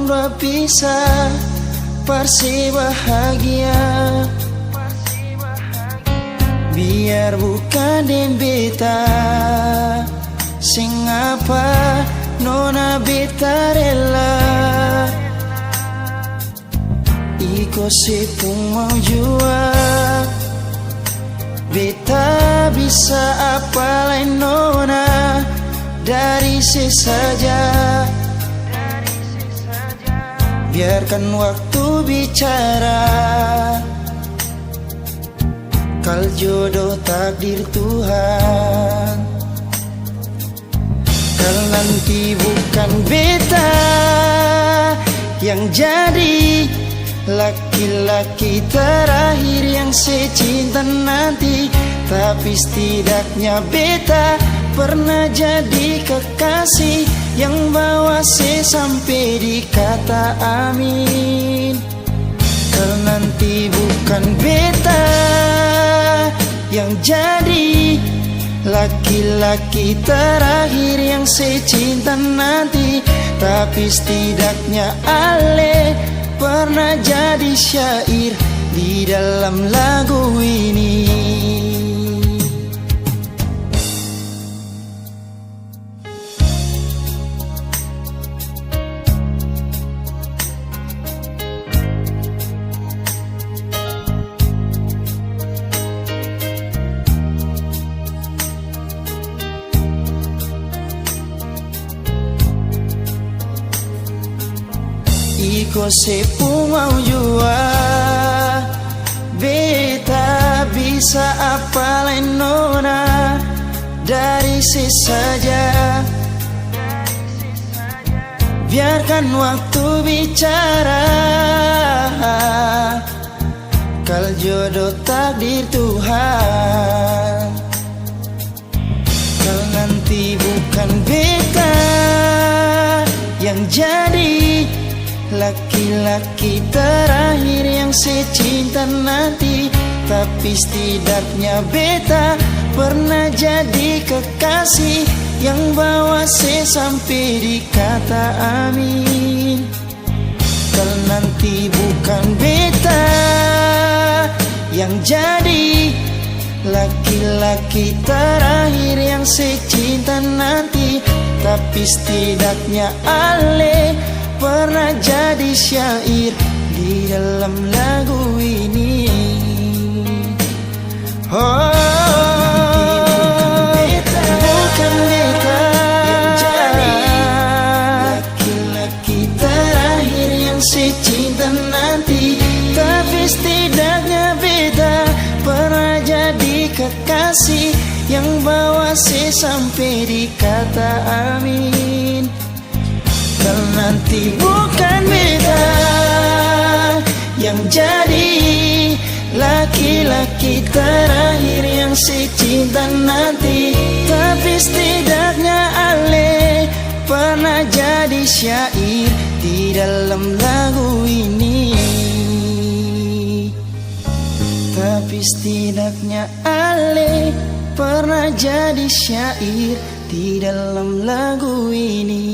dua bisa persi bahagia. Biar bukan den beta sing apa nona beta rela. Iko sepung mau jua beta bisa apa lain nona dari sesaja. Biarkan waktu bicara, kal jodoh takdir Tuhan. Kal nanti bukan beta yang jadi laki-laki terakhir yang secinta nanti, tapi setidaknya beta pernah jadi kekasih yang bawa se sampai di kata amin. Kal nanti bukan beta yang jadi laki-laki terakhir yang secinta nanti, tapi setidaknya ale pernah jadi syair di dalam lagu ini. Iko sepung mau jua beta bisa apa lain nona dari sesaja. Biarkan waktu bicara, kal jodoh takdir Tuhan. Kal nanti bukan beta yang jadi laki-laki terakhir yang secinta nanti, tapi setidaknya beta pernah jadi kekasih yang bawa se sampai di kata amin. Kal nanti bukan beta yang jadi laki-laki terakhir yang secinta nanti, tapi setidaknya ale pernah jadi syair di dalam lagu ini. Oh, bukan beta yang jadi laki-laki terakhir yang secinta nanti, tapi setidaknya beta pernah jadi kekasih yang bawa se sampai di kata amin. Kal nanti bukan beta yang jadi laki-laki terakhir yang secinta nanti, tapi setidaknya ale pernah jadi syair di dalam lagu ini. Tapi setidaknya ale pernah jadi syair di dalam lagu ini.